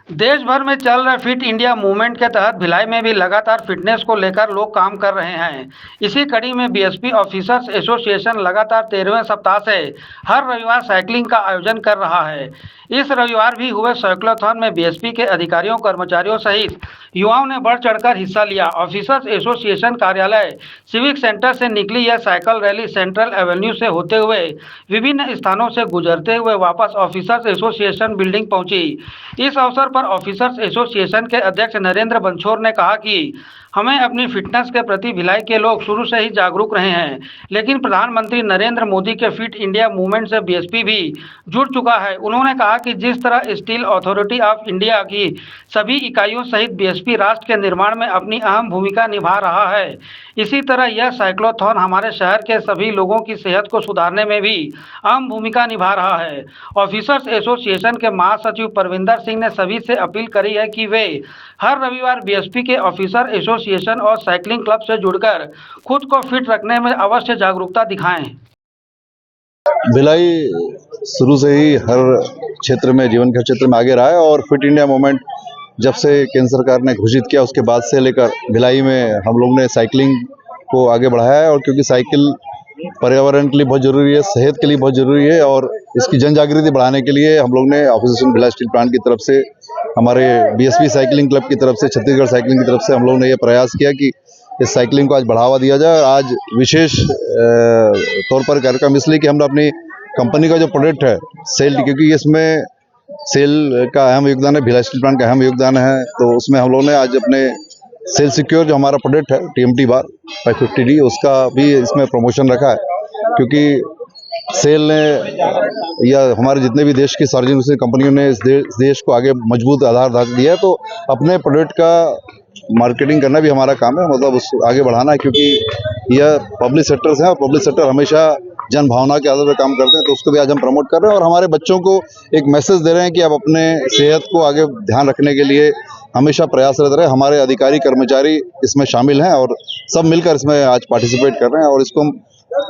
देश भर में चल रहे फिट इंडिया मूवमेंट के तहत भिलाई में भी लगातार फिटनेस को लेकर लोग काम कर रहे हैं। इसी कड़ी में बीएसपी ऑफिसर्स एसोसिएशन लगातार 13वें सप्ताह से हर रविवार साइकिलिंग का आयोजन कर रहा है। इस रविवार भी हुए साइक्लोथॉन में बीएसपी के अधिकारियों कर्मचारियों सहित युवाओं ने बढ़ चढ़कर हिस्सा लिया। ऑफिसर्स एसोसिएशन कार्यालय सिविक सेंटर से निकली यह साइकिल रैली सेंट्रल एवेन्यू से होते हुए विभिन्न स्थानों से गुजरते हुए वापस ऑफिसर्स एसोसिएशन बिल्डिंग पहुंची। इस अवसर पर ऑफिसर्स एसोसिएशन के अध्यक्ष नरेंद्र बंछोर ने कहा कि हमें अपनी फिटनेस के प्रति भिलाई के लोग शुरू से ही जागरूक रहे हैं, लेकिन प्रधानमंत्री नरेंद्र मोदी के फिट इंडिया मूवमेंट से बीएसपी भी जुड़ चुका है। उन्होंने कहा कि जिस तरह स्टील अथॉरिटी ऑफ इंडिया की सभी इकाइयों सहित बीएसपी राष्ट्र के निर्माण में अपनी अहम भूमिका निभा रहा है, इसी तरह यह साइक्लोथॉन हमारे शहर के सभी लोगों की सेहत को सुधारने में भी अहम भूमिका निभा रहा है। ऑफिसर्स एसोसिएशन के महासचिव परविंदर सिंह ने सभी से अपील करी है कि वे हर रविवार बीएसपी के ऑफिसर एसोसिएशन और साइकिलिंग क्लब से जुड़कर खुद को फिट रखने में अवश्य जागरूकता दिखाएं। भिलाई शुरू से ही हर क्षेत्र में, जीवन के क्षेत्र में आगे रहा है और फिट इंडिया मूवमेंट जब से केंद्र सरकार ने घोषित किया उसके बाद से लेकर भिलाई में हम लोग ने साइकिलिंग को आगे बढ़ाया है। और क्योंकि साइकिल पर्यावरण के लिए बहुत जरूरी है, सेहत के लिए बहुत जरूरी है और इसकी जन जागृति बढ़ाने के लिए हम लोग ने ऑफिसर्स भिलाई स्टील प्लांट की तरफ से, हमारे बीएसपी साइकिलिंग क्लब की तरफ से, छत्तीसगढ़ साइकिलिंग की तरफ से हम लोग ने ये प्रयास किया कि इस साइकिलिंग को आज बढ़ावा दिया जाए। और आज विशेष तौर पर कार्यक्रम इसलिए कि हमने अपनी कंपनी का जो प्रोडक्ट है सेल, क्योंकि इसमें सेल का अहम योगदान है, भिलाई स्टील प्लांट का अहम योगदान है, तो उसमें हम लोग ने आज अपने सेल सिक्योर जो हमारा प्रोडक्ट है टीएमटी बार 550D उसका भी इसमें प्रमोशन रखा है। क्योंकि सेल ने या हमारे जितने भी देश की सार्वजनिक कंपनियों ने इस देश को आगे मजबूत आधार दिया है, तो अपने प्रोडक्ट का मार्केटिंग करना भी हमारा काम है, मतलब उस आगे बढ़ाना है। क्योंकि यह पब्लिक सेक्टर्स हैं और पब्लिक सेक्टर हमेशा जन भावना के आधार पर काम करते हैं, तो उसको भी आज हम प्रमोट कर रहे हैं और हमारे बच्चों को एक मैसेज दे रहे हैं कि आप अपने सेहत को आगे ध्यान रखने के लिए हमेशा प्रयासरत रहे। हमारे अधिकारी कर्मचारी इसमें शामिल हैं और सब मिलकर इसमें आज पार्टिसिपेट कर रहे हैं और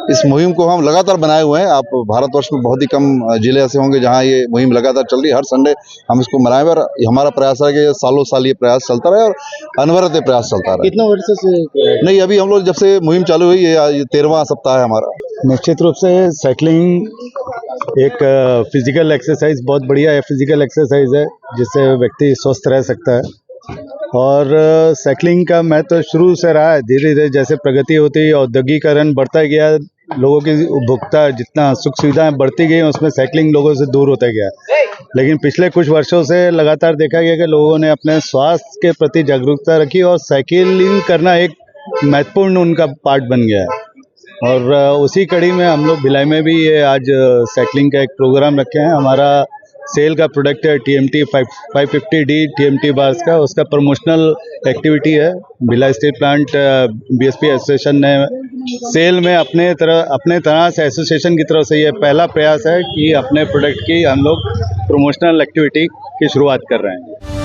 इस मुहिम को हम लगातार बनाए हुए हैं। आप भारतवर्ष में बहुत ही कम जिले ऐसे होंगे जहां ये मुहिम लगातार चल रही है। हर संडे हम इसको मनाए और हमारा प्रयास है कि सालों साल ये प्रयास चलता रहे और अनवरत ये प्रयास चलता रहे। कितना वर्ष से नहीं, अभी हम लोग जब से मुहिम चालू हुई है, ये 13वां सप्ताह है हमारा। निश्चित रूप से साइकिलिंग एक फिजिकल एक्सरसाइज, बहुत बढ़िया फिजिकल एक्सरसाइज है जिससे व्यक्ति स्वस्थ रह सकता है। और साइकिलिंग का महत्व शुरू से रहा है। धीरे धीरे जैसे प्रगति होती है, औद्योगिकरण बढ़ता गया, लोगों की उपभोक्ता जितना सुख सुविधाएं बढ़ती गई, उसमें साइकिलिंग लोगों से दूर होता गया। लेकिन पिछले कुछ वर्षों से लगातार देखा गया कि लोगों ने अपने स्वास्थ्य के प्रति जागरूकता रखी और साइकिलिंग करना एक महत्वपूर्ण उनका पार्ट बन गया है। और उसी कड़ी में हम लोग भिलाई में भी ये आज साइकिलिंग का एक प्रोग्राम रखे हैं। हमारा सेल का प्रोडक्ट है टीएमटी 550D टीएमटी बार्स का, उसका प्रमोशनल एक्टिविटी है। Bhilai steel plant BSP association ने सेल में अपने तरह से एसोसिएशन की तरफ से ये पहला प्रयास है कि अपने प्रोडक्ट की हम लोग प्रमोशनल एक्टिविटी की शुरुआत कर रहे हैं।